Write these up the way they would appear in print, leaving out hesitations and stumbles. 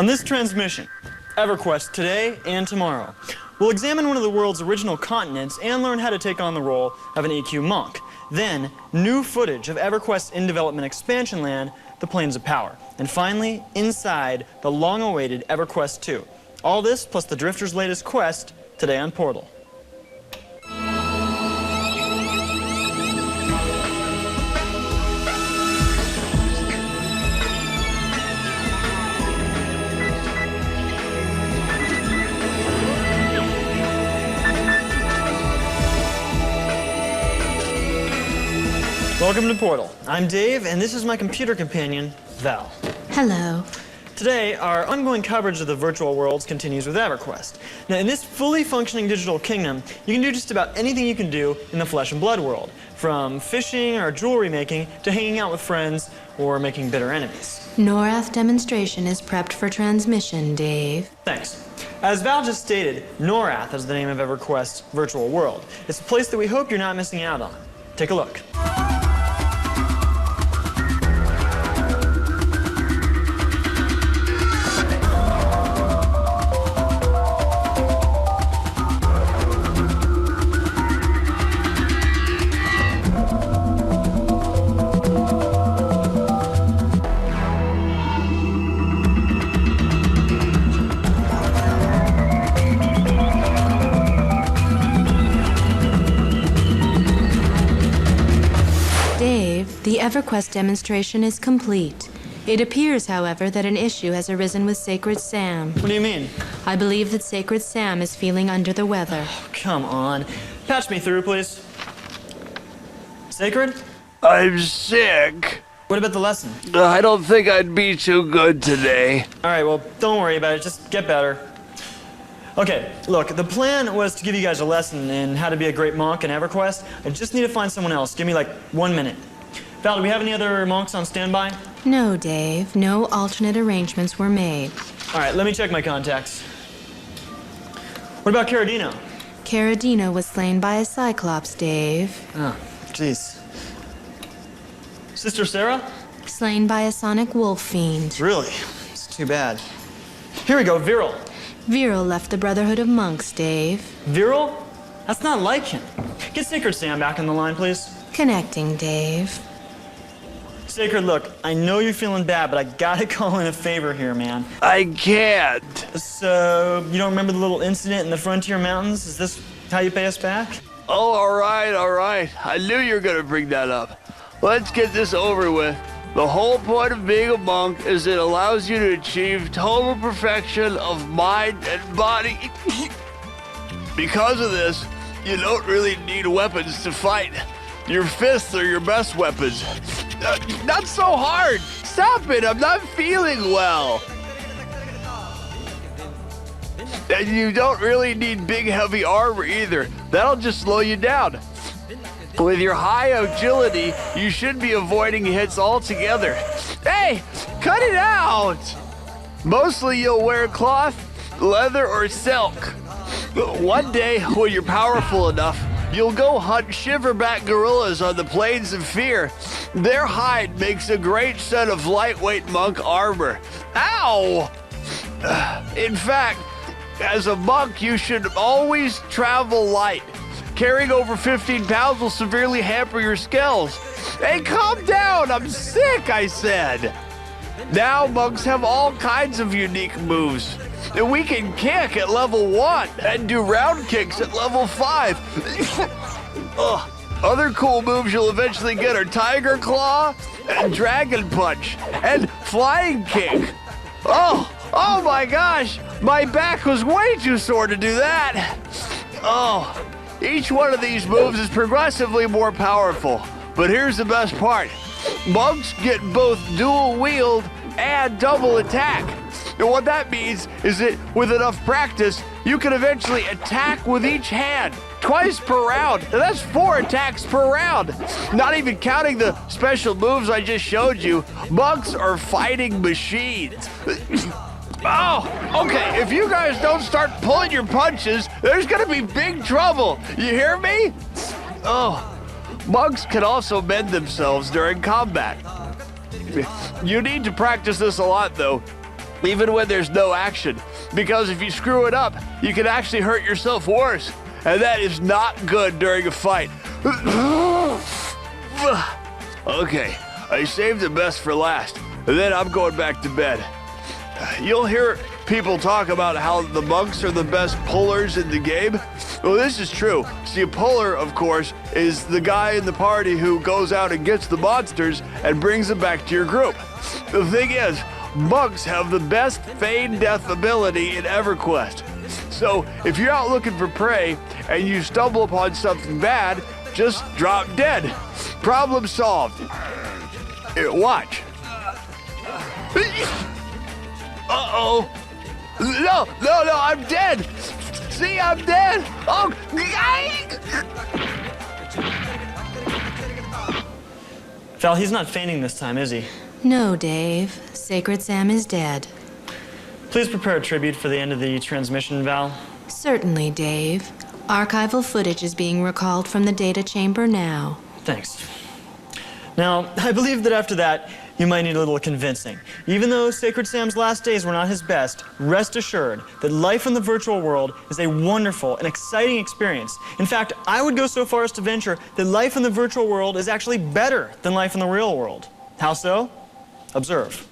On this transmission, EverQuest today and tomorrow, we'll examine one of the world's original continents and learn how to take on the role of an EQ monk. Then, new footage of EverQuest's in-development expansion land, the Plains of Power. And finally, inside the long-awaited EverQuest 2. All this plus the Drifter's latest quest today on Portal. Welcome to Portal. I'm Dave, and this is my computer companion, Val. Hello. Today, our ongoing coverage of the virtual worlds continues with EverQuest. Now, in this fully functioning digital kingdom, you can do just about anything you can do in the flesh and blood world, from fishing or jewelry making to hanging out with friends or making bitter enemies. Norrath demonstration is prepped for transmission, Dave. Thanks. As Val just stated, Norrath is the name of EverQuest's virtual world. It's a place that we hope you're not missing out on. Take a look. The EverQuest demonstration is complete. It appears, however, that an issue has arisen with Sacred Sam. What do you mean? I believe that Sacred Sam is feeling under the weather. Oh, come on. Patch me through, please. Sacred? I'm sick. What about the lesson? I don't think I'd be too good today. All right, well, don't worry about it. Just get better. Okay, look, the plan was to give you guys a lesson in how to be a great monk in EverQuest. I just need to find someone else. Give me like 1 minute. Val, do we have any other monks on standby? No, Dave. No alternate arrangements were made. All right, let me check my contacts. What about Carradino? Carradino was slain by a Cyclops, Dave. Oh, jeez. Sister Sarah? Slain by a sonic wolf fiend. Really? It's too bad. Here we go, Viral. Viral left the Brotherhood of Monks, Dave. Viral? That's not like him. Get Sacred Sam back on the line, please. Connecting, Dave. Sacred, look, I know you're feeling bad, but I gotta call in a favor here, man. I can't. So, you don't remember the little incident in the Frontier Mountains? Is this how you pay us back? Oh, all right. I knew you were gonna bring that up. Let's get this over with. The whole point of being a monk is it allows you to achieve total perfection of mind and body. Because of this, you don't really need weapons to fight. Your fists are your best weapons. Not so hard! Stop it! I'm not feeling well! And you don't really need big heavy armor either. That'll just slow you down. With your high agility, you should be avoiding hits altogether. Hey! Cut it out! Mostly you'll wear cloth, leather, or silk. One day, when you're powerful enough, you'll go hunt shiverback gorillas on the Plains of Fear. Their hide makes a great set of lightweight monk armor. Ow! In fact, as a monk, you should always travel light. Carrying over 15 pounds will severely hamper your skills. Hey, calm down! I'm sick, I said. Now, monks have all kinds of unique moves. And we can kick at level 1 and do round kicks at level 5. Other cool moves you'll eventually get are Tiger Claw and Dragon Punch and Flying Kick. Oh my gosh, my back was way too sore to do that. Each one of these moves is progressively more powerful. But here's the best part. Monks get both dual wield and double attack. And what that means is that with enough practice, you can eventually attack with each hand, twice per round. And that's 4 attacks per round. Not even counting the special moves I just showed you, monks are fighting machines. Okay, if you guys don't start pulling your punches, there's gonna be big trouble. You hear me? Monks can also mend themselves during combat. You need to practice this a lot, though. even when there's no action. Because if you screw it up, you can actually hurt yourself worse. And that is not good during a fight. Okay, I saved the best for last, and then I'm going back to bed. You'll hear people talk about how the monks are the best pullers in the game. Well, this is true. See, a puller, of course, is the guy in the party who goes out and gets the monsters and brings them back to your group. The thing is, monks have the best feign death ability in EverQuest. So, if you're out looking for prey and you stumble upon something bad, just drop dead. Problem solved. Watch. Uh-oh. No, I'm dead. See, I'm dead. Oh, Val, he's not feigning this time, is he? No, Dave. Sacred Sam is dead. Please prepare a tribute for the end of the transmission, Val. Certainly, Dave. Archival footage is being recalled from the data chamber now. Thanks. Now, I believe that after that, you might need a little convincing. Even though Sacred Sam's last days were not his best, rest assured that life in the virtual world is a wonderful and exciting experience. In fact, I would go so far as to venture that life in the virtual world is actually better than life in the real world. How so? Observe.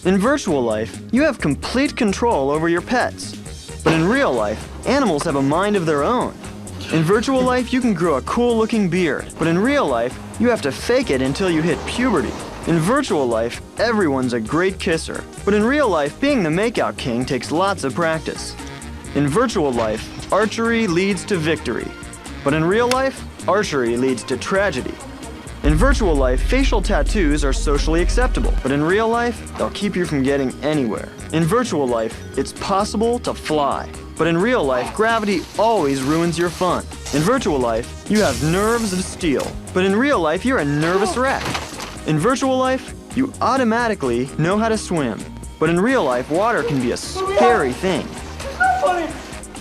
In virtual life, you have complete control over your pets. But in real life, animals have a mind of their own. In virtual life, you can grow a cool-looking beard, but in real life, you have to fake it until you hit puberty. In virtual life, everyone's a great kisser, but in real life, being the makeout king takes lots of practice. In virtual life, archery leads to victory, but in real life, archery leads to tragedy. In virtual life, facial tattoos are socially acceptable, but in real life, they'll keep you from getting anywhere. In virtual life, it's possible to fly, but in real life, gravity always ruins your fun. In virtual life, you have nerves of steel, but in real life, you're a nervous wreck. In virtual life, you automatically know how to swim, but in real life, water can be a scary thing.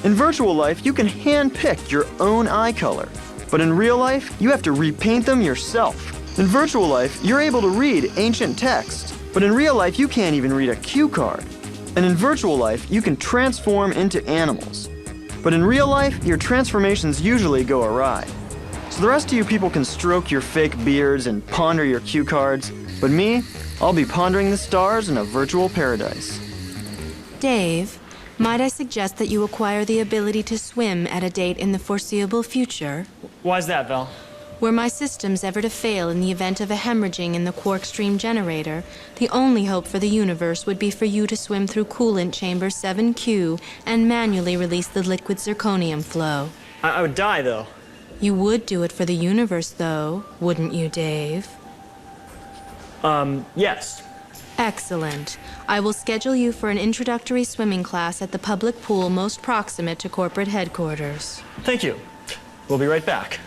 In virtual life, you can hand-pick your own eye color, but in real life, you have to repaint them yourself. In virtual life, you're able to read ancient text, but in real life, you can't even read a cue card. And in virtual life, you can transform into animals. But in real life, your transformations usually go awry. So the rest of you people can stroke your fake beards and ponder your cue cards, but me, I'll be pondering the stars in a virtual paradise. Dave, might I suggest that you acquire the ability to swim at a date in the foreseeable future? Why's that, Val? Were my systems ever to fail in the event of a hemorrhaging in the quark stream generator, the only hope for the universe would be for you to swim through coolant chamber 7Q and manually release the liquid zirconium flow. I would die, though. You would do it for the universe, though, wouldn't you, Dave? Yes. Excellent. I will schedule you for an introductory swimming class at the public pool most proximate to corporate headquarters. Thank you. We'll be right back.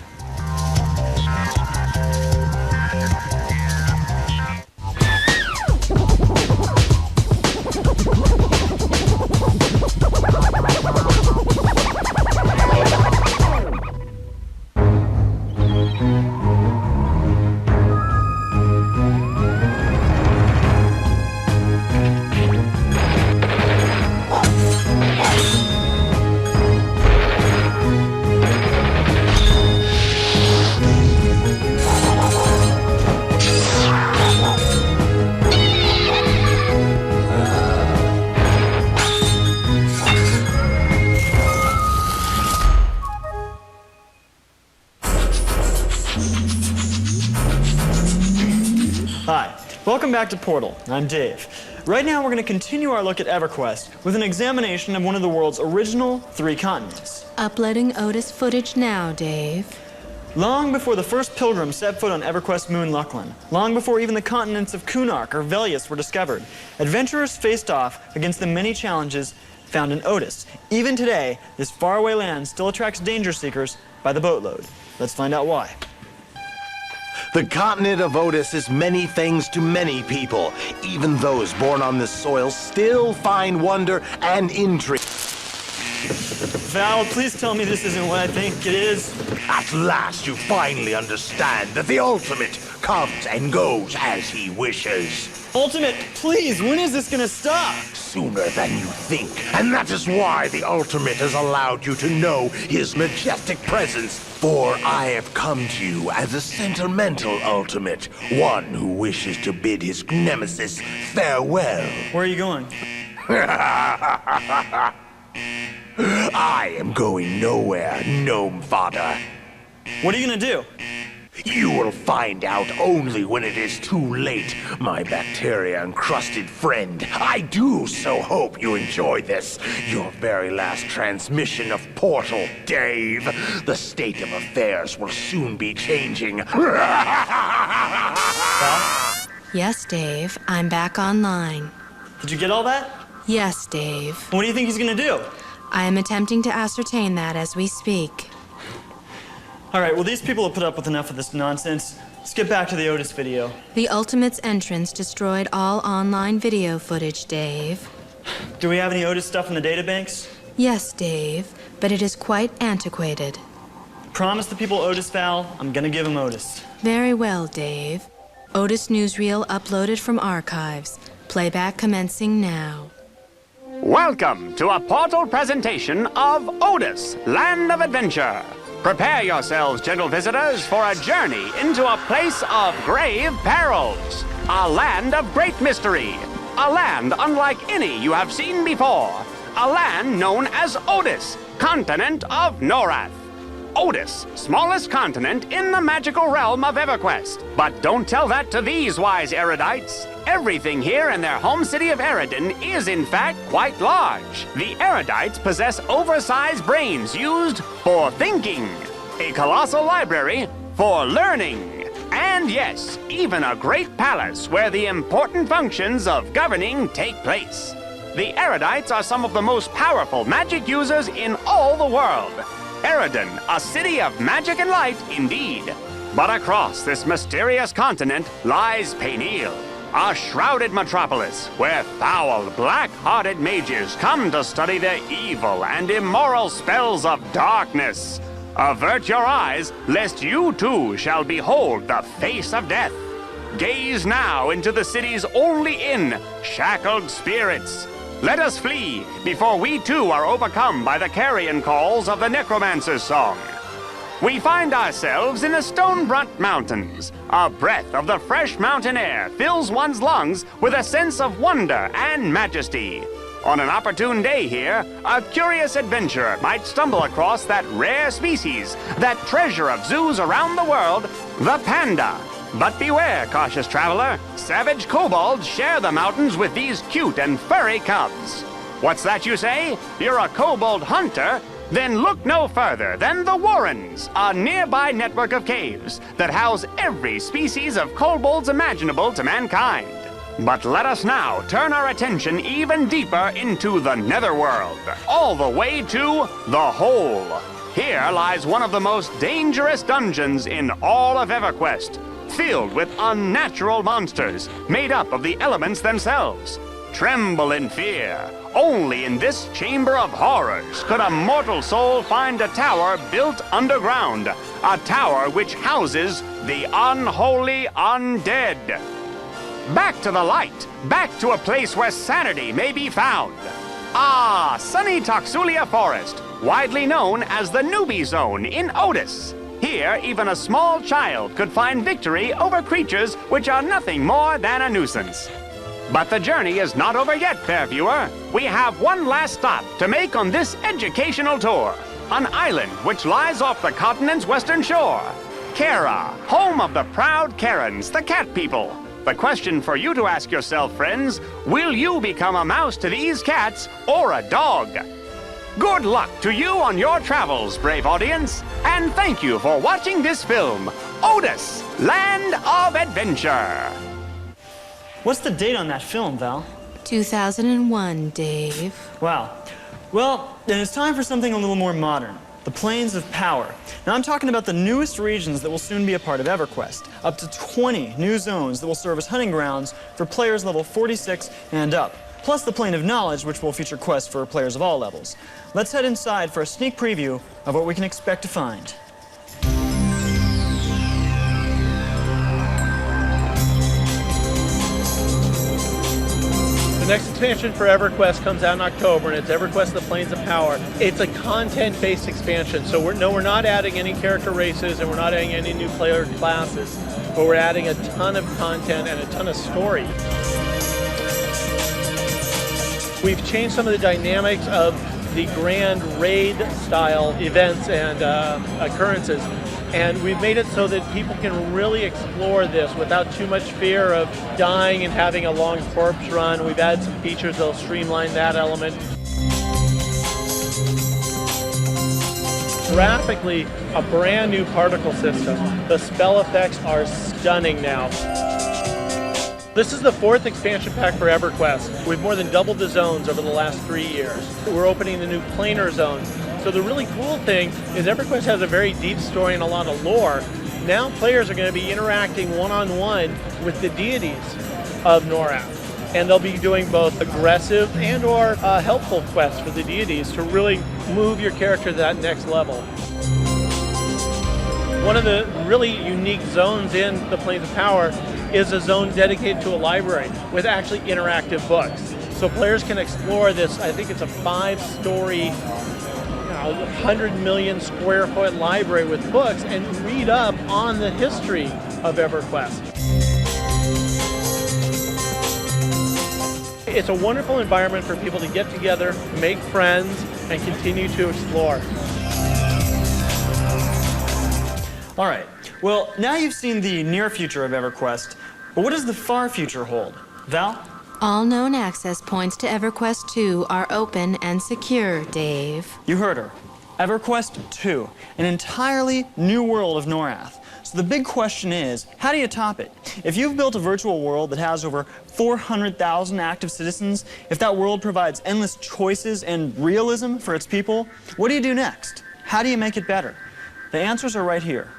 Hi, welcome back to Portal. I'm Dave. Right now we're going to continue our look at EverQuest with an examination of one of the world's original 3 continents. Uploading Odus footage now, Dave. Long before the first pilgrims set foot on EverQuest moon Luckland, long before even the continents of Kunark or Velius were discovered, adventurers faced off against the many challenges found in Odus. Even today, this faraway land still attracts danger seekers by the boatload. Let's find out why. The continent of Odus is many things to many people. Even those born on this soil still find wonder and intrigue. Val, please tell me this isn't what I think it is. At last you finally understand that the ultimate comes and goes as he wishes. Ultimate, please, when is this gonna stop? Sooner than you think. And that is why the Ultimate has allowed you to know his majestic presence. For I have come to you as a sentimental Ultimate, one who wishes to bid his nemesis farewell. Where are you going? I am going nowhere, gnome fodder. What are you gonna do? You will find out only when it is too late, my bacteria-encrusted friend. I do so hope you enjoy this, your very last transmission of Portal, Dave. The state of affairs will soon be changing. Yes, Dave, I'm back online. Did you get all that? Yes, Dave. What do you think he's gonna do? I am attempting to ascertain that as we speak. All right, well, these people have put up with enough of this nonsense. Let's get back to the Odus video. The Ultimate's entrance destroyed all online video footage, Dave. Do we have any Odus stuff in the databanks? Yes, Dave, but it is quite antiquated. Promise the people Odus, Val. I'm gonna give them Odus. Very well, Dave. Odus newsreel uploaded from archives. Playback commencing now. Welcome to a Portal presentation of Odus, Land of Adventure. Prepare yourselves, gentle visitors, for a journey into a place of grave perils. A land of great mystery. A land unlike any you have seen before. A land known as Odus, continent of Norrath. Odus, smallest continent in the magical realm of EverQuest. But don't tell that to these wise erudites. Everything here in their home city of Eredin is in fact quite large. The erudites possess oversized brains used for thinking, a colossal library for learning, and yes, even a great palace where the important functions of governing take place. The erudites are some of the most powerful magic users in all the world. Eredin, a city of magic and light indeed. But across this mysterious continent lies Painil, a shrouded metropolis where foul, black-hearted mages come to study the evil and immoral spells of darkness. Avert your eyes, lest you too shall behold the face of death. Gaze now into the city's only inn, shackled spirits. Let us flee before we too are overcome by the carrion calls of the necromancer's song. We find ourselves in the Stonebrunt Mountains. A breath of the fresh mountain air fills one's lungs with a sense of wonder and majesty. On an opportune day here, a curious adventurer might stumble across that rare species, that treasure of zoos around the world, the panda. But beware, cautious traveler. Savage kobolds share the mountains with these cute and furry cubs. What's that you say? You're a kobold hunter? Then look no further than the Warrens, a nearby network of caves that house every species of kobolds imaginable to mankind. But let us now turn our attention even deeper into the netherworld, all the way to the Hole. Here lies one of the most dangerous dungeons in all of EverQuest, filled with unnatural monsters made up of the elements themselves. Tremble in fear. Only in this chamber of horrors could a mortal soul find a tower built underground, a tower which houses the unholy undead. Back to the light, back to a place where sanity may be found. Ah, sunny Toxulia Forest, widely known as the Newbie Zone in Odus. Here, even a small child could find victory over creatures which are nothing more than a nuisance. But the journey is not over yet, fair viewer. We have one last stop to make on this educational tour. An island which lies off the continent's western shore. Kara, home of the proud Karens, the cat people. The question for you to ask yourself, friends, will you become a mouse to these cats or a dog? Good luck to you on your travels, brave audience, and thank you for watching this film, Odus, Land of Adventure. What's the date on that film, Val? 2001, Dave. Wow. Well, then it's time for something a little more modern. The Plains of Power. Now I'm talking about the newest regions that will soon be a part of EverQuest. Up to 20 new zones that will serve as hunting grounds for players level 46 and up. Plus the Plane of Knowledge, which will feature quests for players of all levels. Let's head inside for a sneak preview of what we can expect to find. next expansion for EverQuest comes out in October, and it's EverQuest: The Planes of Power. It's a content-based expansion, so we're not adding any character races, and we're not adding any new player classes, but we're adding a ton of content and a ton of story. We've changed some of the dynamics of the grand raid-style events and occurrences, and we've made it so that people can really explore this without too much fear of dying and having a long corpse run. We've added some features that'll streamline that element. Graphically, a brand new particle system. The spell effects are stunning now. This is the 4th expansion pack for EverQuest. We've more than doubled the zones over the last 3 years. We're opening the new planar zone. So the really cool thing is EverQuest has a very deep story and a lot of lore. Now players are going to be interacting one-on-one with the deities of Norrath. And they'll be doing both aggressive and or helpful quests for the deities to really move your character to that next level. One of the really unique zones in the Planes of Power is a zone dedicated to a library with actually interactive books. So players can explore this. I think it's a 5-story, 100 million square foot library with books and read up on the history of EverQuest. It's a wonderful environment for people to get together, make friends, and continue to explore. All right. Well, now you've seen the near future of EverQuest, but what does the far future hold? Val? All known access points to EverQuest 2 are open and secure, Dave. You heard her. EverQuest 2, an entirely new world of Norrath. So the big question is, how do you top it? If you've built a virtual world that has over 400,000 active citizens, if that world provides endless choices and realism for its people, what do you do next? How do you make it better? The answers are right here.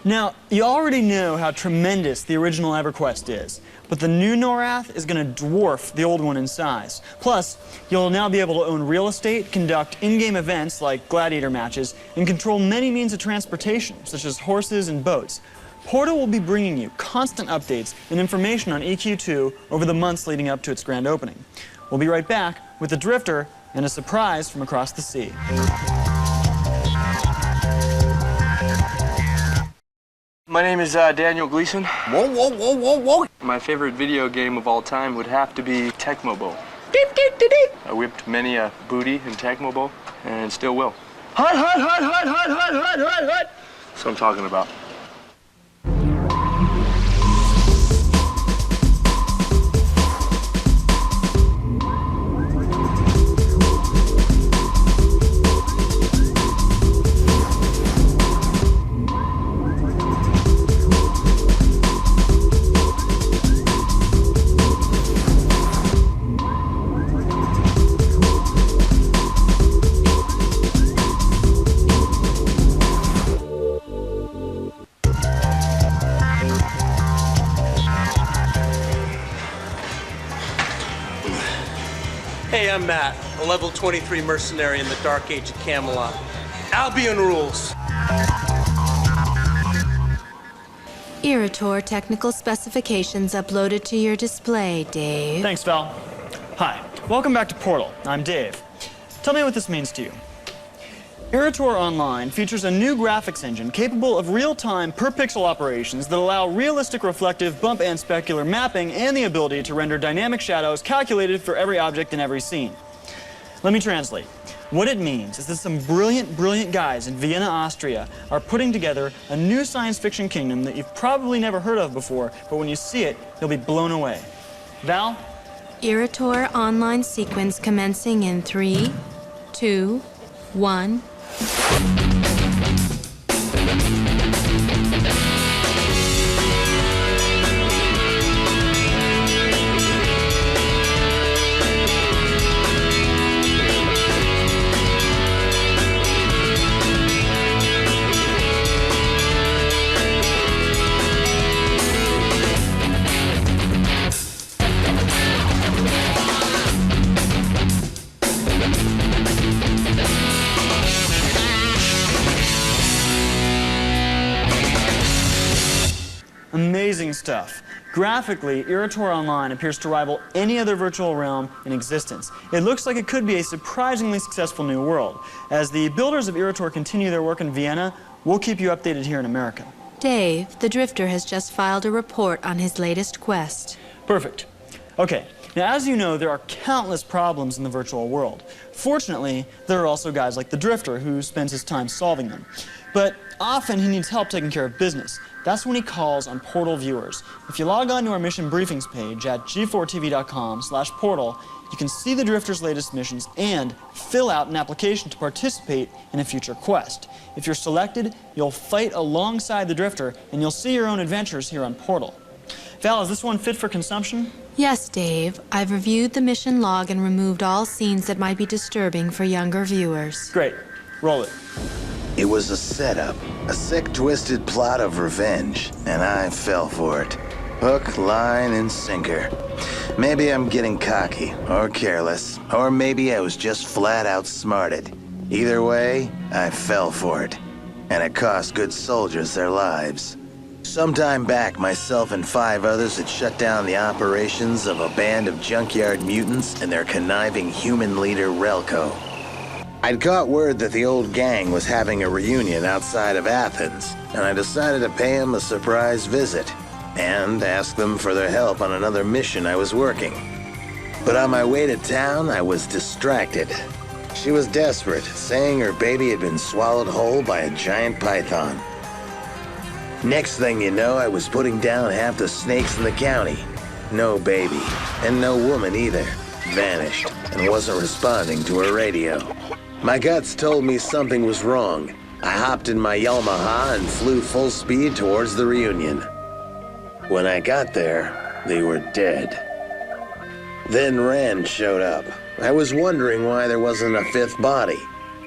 Now, you already know how tremendous the original EverQuest is, but the new Norrath is going to dwarf the old one in size. Plus, you'll now be able to own real estate, conduct in-game events like gladiator matches, and control many means of transportation, such as horses and boats. Portal will be bringing you constant updates and information on EQ2 over the months leading up to its grand opening. We'll be right back with the Drifter and a surprise from across the sea. My name is Daniel Gleason. Whoa, whoa, whoa, whoa, whoa. My favorite video game of all time would have to be Tecmo Bowl. I whipped many a booty in Tecmo Bowl, and still will. Hut, hut, hut, hut, hut, hut, hut, hut, hut. That's what I'm talking about. Hey, I'm Matt, a level 23 mercenary in the Dark Age of Camelot. Albion rules! Iror technical specifications uploaded to your display, Dave. Thanks, Val. Hi, welcome back to Portal. I'm Dave. Tell me what this means to you. Iror Online features a new graphics engine capable of real-time per-pixel operations that allow realistic reflective bump and specular mapping and the ability to render dynamic shadows calculated for every object in every scene. Let me translate. What it means is that some brilliant guys in Vienna, Austria are putting together a new science fiction kingdom that you've probably never heard of before, but when you see it, you'll be blown away. Val? Iror Online sequence commencing in 3, 2, 1. stuff. Graphically, Iror Online appears to rival any other virtual realm in existence. It looks like it could be a surprisingly successful new world. As the builders of Iror continue their work in Vienna, we'll keep you updated here in America. Dave, the Drifter has just filed a report on his latest quest. Perfect. Okay, now as you know, there are countless problems in the virtual world. Fortunately, there are also guys like the Drifter who spends his time solving them. But often he needs help taking care of business. That's when he calls on Portal viewers. If you log on to our mission briefings page at g4tv.com/portal, you can see the Drifter's latest missions and fill out an application to participate in a future quest. If you're selected, you'll fight alongside the Drifter and you'll see your own adventures here on Portal. Val, is this one fit for consumption? Yes, Dave. I've reviewed the mission log and removed all scenes that might be disturbing for younger viewers. Great. Roll it. It was a setup, a sick, twisted plot of revenge, and I fell for it. Hook, line, and sinker. Maybe I'm getting cocky, or careless, or maybe I was just flat outsmarted. Either way, I fell for it, and it cost good soldiers their lives. Sometime back, myself and 5 others had shut down the operations of a band of junkyard mutants and their conniving human leader, Relko. I'd caught word that the old gang was having a reunion outside of Athens, and I decided to pay them a surprise visit and ask them for their help on another mission I was working. But on my way to town, I was distracted. She was desperate, saying her baby had been swallowed whole by a giant python. Next thing you know, I was putting down half the snakes in the county. No baby, and no woman either. Vanished, and wasn't responding to her radio. My guts told me something was wrong. I hopped in my Yamaha and flew full speed towards the reunion. When I got there, they were dead. Then Rand showed up. I was wondering why there wasn't a 5th body.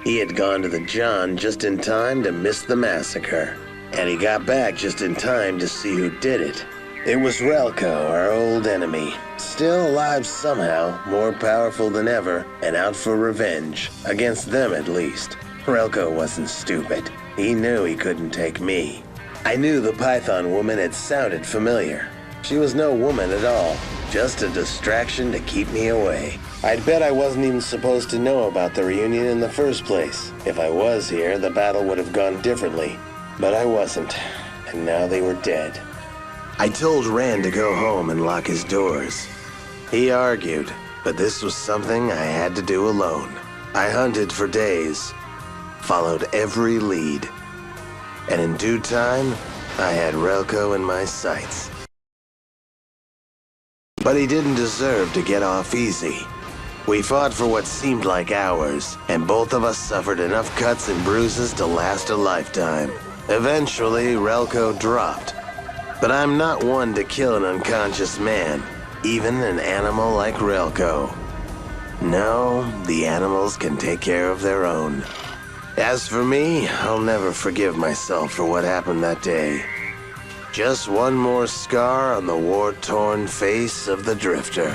He had gone to the John just in time to miss the massacre. And he got back just in time to see who did it. It was Relko, our old enemy. Still alive somehow, more powerful than ever, and out for revenge. Against them, at least. Relko wasn't stupid. He knew he couldn't take me. I knew the Python woman had sounded familiar. She was no woman at all. Just a distraction to keep me away. I'd bet I wasn't even supposed to know about the reunion in the first place. If I was here, the battle would have gone differently. But I wasn't, and now they were dead. I told Rand to go home and lock his doors. He argued, but this was something I had to do alone. I hunted for days, followed every lead, and in due time, I had Relko in my sights. But he didn't deserve to get off easy. We fought for what seemed like hours, and both of us suffered enough cuts and bruises to last a lifetime. Eventually, Relko dropped. But I'm not one to kill an unconscious man, even an animal like Relko. No, the animals can take care of their own. As for me, I'll never forgive myself for what happened that day. Just one more scar on the war-torn face of the Drifter.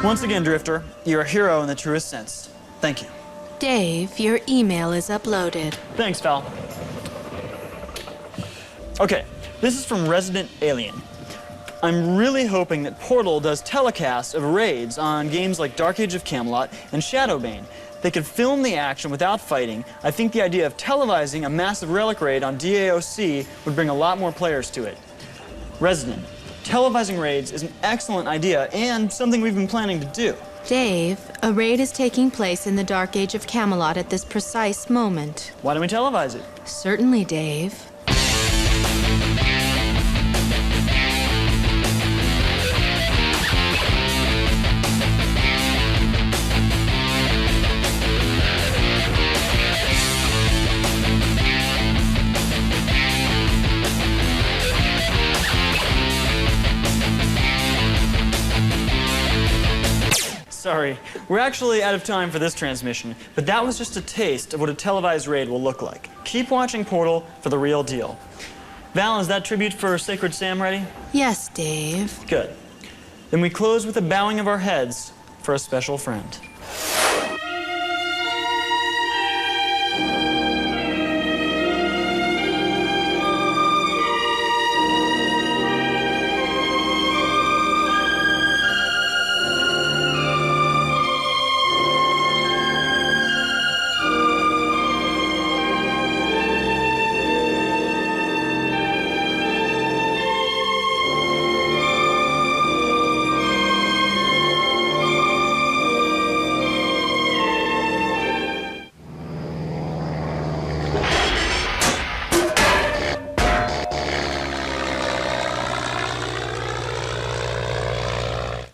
Once again, Drifter, you're a hero in the truest sense. Thank you. Dave, your email is uploaded. Thanks, Val. Okay, this is from Resident Alien. I'm really hoping that Portal does telecasts of raids on games like Dark Age of Camelot and Shadowbane. They could film the action without fighting. I think the idea of televising a massive relic raid on DAOC would bring a lot more players to it. Resident, televising raids is an excellent idea and something we've been planning to do. Dave, a raid is taking place in the Dark Age of Camelot at this precise moment. Why don't we televise it? Certainly, Dave. Sorry, we're actually out of time for this transmission, but that was just a taste of what a televised raid will look like. Keep watching Portal for the real deal. Val, is that tribute for Sacred Sam ready? Yes, Dave. Good. Then we close with a bowing of our heads for a special friend.